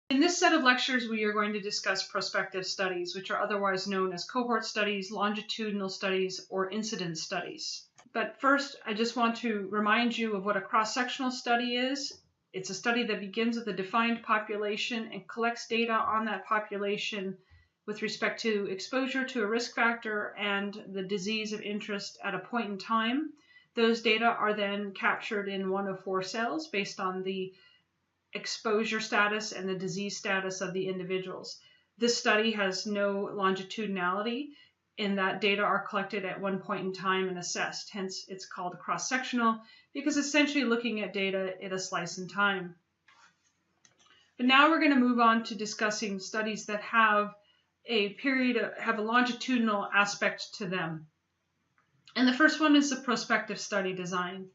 In this set of lectures, we are going to discuss prospective studies, which are otherwise known as cohort studies, longitudinal studies, or incidence studies. But first, I just want to remind you of what a cross-sectional study is. It's a study that begins with a defined population and collects data on that population with respect to exposure to a risk factor and the disease of interest at a point in time. Those data are then captured in one of 4 cells based on the exposure status and the disease status of the individuals. This study has no longitudinality in that data are collected at one point in time and assessed. Hence, it's called cross-sectional because it's essentially looking at data at a slice in time. But now we're going to move on to discussing studies that have a longitudinal aspect to them. And the first one is the prospective study design.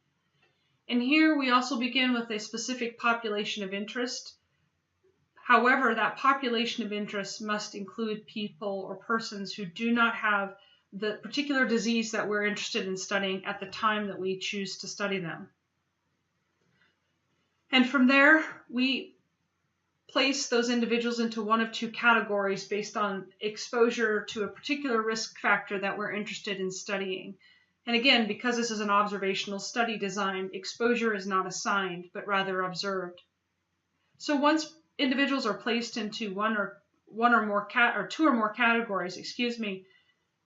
And here we also begin with a specific population of interest. However, that population of interest must include people or persons who do not have the particular disease that we're interested in studying at the time that we choose to study them. And from there, we place those individuals into one of 2 categories based on exposure to a particular risk factor that we're interested in studying. And again, because this is an observational study design, exposure is not assigned, but rather observed. So once individuals are placed into 2 or more categories,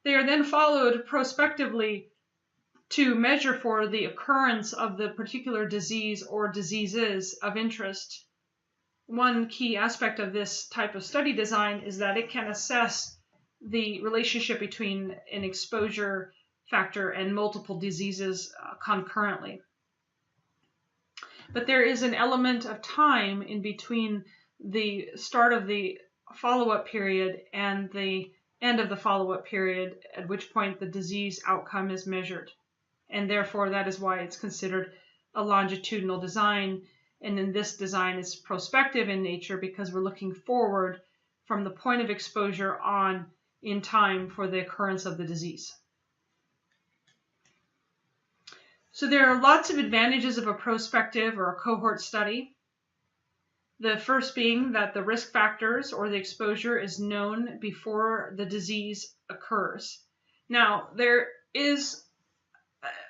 they are then followed prospectively to measure for the occurrence of the particular disease or diseases of interest. One key aspect of this type of study design is that it can assess the relationship between an exposure factor and multiple diseases concurrently. But there is an element of time in between the start of the follow-up period and the end of the follow-up period, at which point the disease outcome is measured. And therefore, that is why it's considered a longitudinal design. And in this design, it's prospective in nature because we're looking forward from the point of exposure on in time for the occurrence of the disease. So there are lots of advantages of a prospective or a cohort study. The first being that the risk factors or the exposure is known before the disease occurs. Now, there is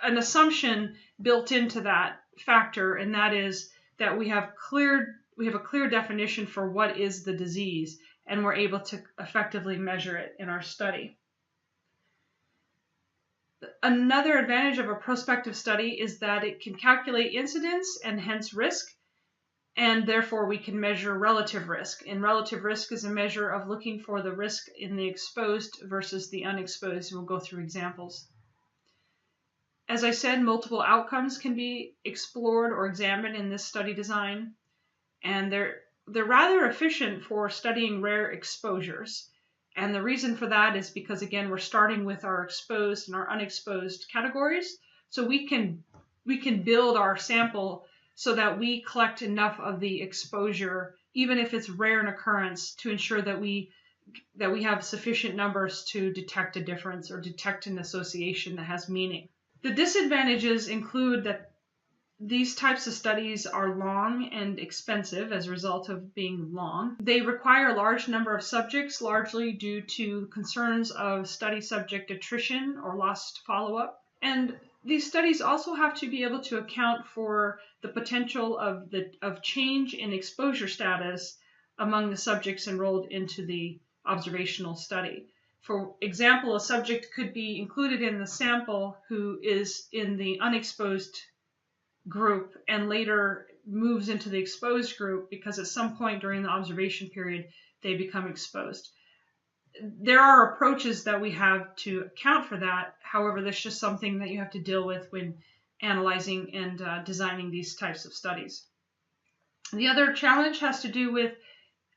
an assumption built into that factor, and that is that we have a clear definition for what is the disease, and we're able to effectively measure it in our study. Another advantage of a prospective study is that it can calculate incidence and hence risk, and therefore we can measure relative risk. And relative risk is a measure of looking for the risk in the exposed versus the unexposed. We'll go through examples. As I said, multiple outcomes can be explored or examined in this study design, and they're rather efficient for studying rare exposures. And the reason for that is because, again, we're starting with our exposed and our unexposed categories. So we can build our sample so that we collect enough of the exposure, even if it's rare in occurrence, to ensure that we have sufficient numbers to detect a difference or detect an association that has meaning. The disadvantages include that these types of studies are long and expensive as a result of being long. They require a large number of subjects, largely due to concerns of study subject attrition or lost follow-up. And these studies also have to be able to account for the potential of change in exposure status among the subjects enrolled into the observational study. For example, a subject could be included in the sample who is in the unexposed group and later moves into the exposed group because at some point during the observation period they become exposed. There are approaches that we have to account for that. However, that's just something that you have to deal with when analyzing and designing these types of studies. The other challenge has to do with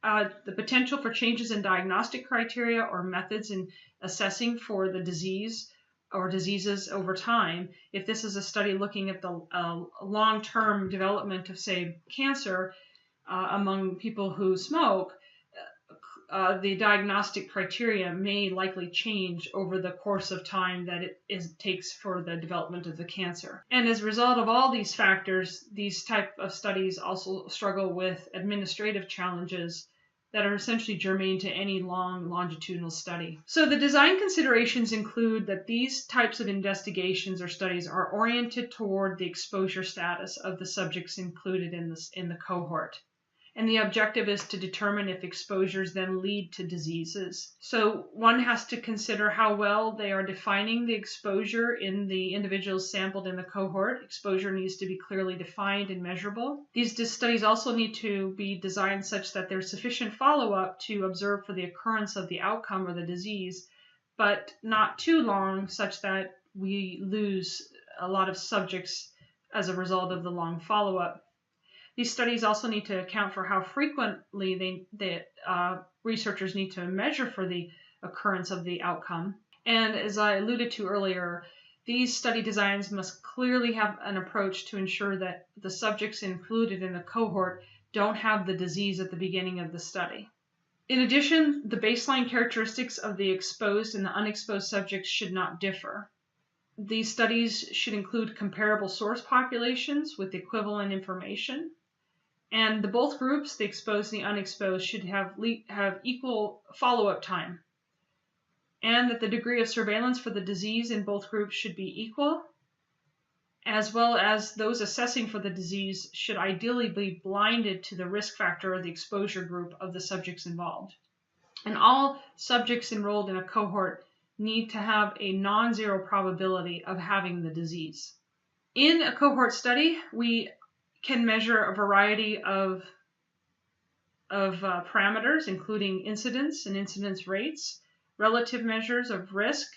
the potential for changes in diagnostic criteria or methods in assessing for the disease or diseases over time. If this is a study looking at the long-term development of, say, cancer among people who smoke, the diagnostic criteria may likely change over the course of time that it takes for the development of the cancer. And as a result of all these factors, these type of studies also struggle with administrative challenges that are essentially germane to any long longitudinal study. So the design considerations include that these types of investigations or studies are oriented toward the exposure status of the subjects included in the cohort. And the objective is to determine if exposures then lead to diseases. So one has to consider how well they are defining the exposure in the individuals sampled in the cohort. Exposure needs to be clearly defined and measurable. These studies also need to be designed such that there's sufficient follow-up to observe for the occurrence of the outcome or the disease, but not too long such that we lose a lot of subjects as a result of the long follow-up. These studies also need to account for how frequently researchers need to measure for the occurrence of the outcome. And as I alluded to earlier, these study designs must clearly have an approach to ensure that the subjects included in the cohort don't have the disease at the beginning of the study. In addition, the baseline characteristics of the exposed and the unexposed subjects should not differ. These studies should include comparable source populations with equivalent information. And both groups, the exposed and the unexposed, should have equal follow-up time. And that the degree of surveillance for the disease in both groups should be equal, as well as those assessing for the disease should ideally be blinded to the risk factor or the exposure group of the subjects involved. And all subjects enrolled in a cohort need to have a non-zero probability of having the disease. In a cohort study, we can measure a variety of parameters, including incidence and incidence rates, relative measures of risk,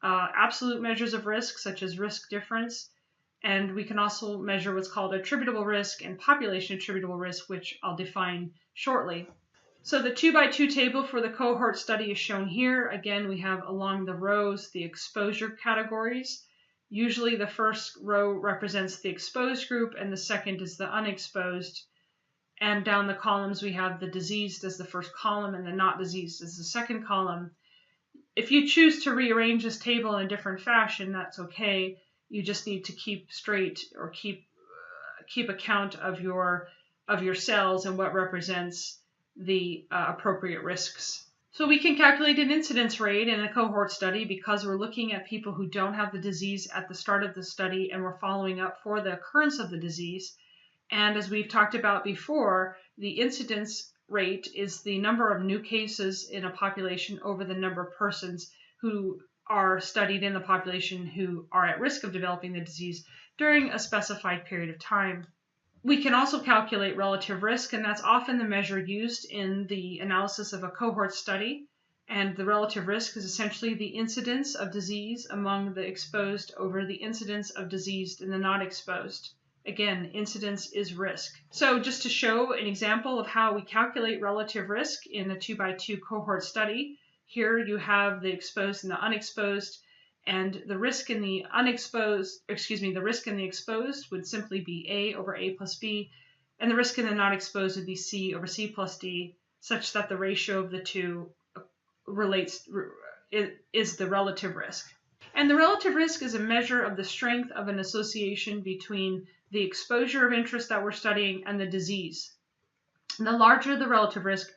absolute measures of risk, such as risk difference, and we can also measure what's called attributable risk and population attributable risk, which I'll define shortly. So the 2x2 table for the cohort study is shown here. Again, we have along the rows the exposure categories. Usually the first row represents the exposed group and the second is the unexposed. And down the columns we have the diseased as the first column and the not diseased as the second column. If you choose to rearrange this table in a different fashion, that's okay. You just need to keep straight or keep account of your cells and what represents the appropriate risks. So we can calculate an incidence rate in a cohort study because we're looking at people who don't have the disease at the start of the study and we're following up for the occurrence of the disease. And as we've talked about before, the incidence rate is the number of new cases in a population over the number of persons who are studied in the population who are at risk of developing the disease during a specified period of time. We can also calculate relative risk, and that's often the measure used in the analysis of a cohort study. And the relative risk is essentially the incidence of disease among the exposed over the incidence of disease in the not exposed. Again, incidence is risk. So just to show an example of how we calculate relative risk in a 2x2 cohort study, here you have the exposed and the unexposed. And the risk in the exposed would simply be A over A plus B, and the risk in the not exposed would be C over C plus D, such that the ratio of the two is the relative risk. And the relative risk is a measure of the strength of an association between the exposure of interest that we're studying and the disease. And the larger the relative risk,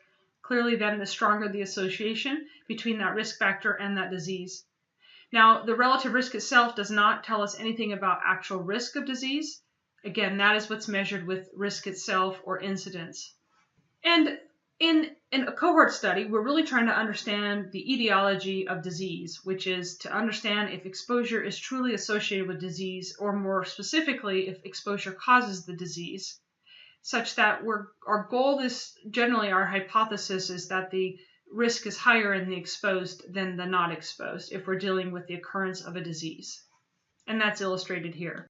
clearly then the stronger the association between that risk factor and that disease. Now, the relative risk itself does not tell us anything about actual risk of disease. Again, that is what's measured with risk itself or incidence. And in a cohort study, we're really trying to understand the etiology of disease, which is to understand if exposure is truly associated with disease, or more specifically, if exposure causes the disease, such that our goal is generally, our hypothesis is that the risk is higher in the exposed than the not exposed if we're dealing with the occurrence of a disease. And that's illustrated here.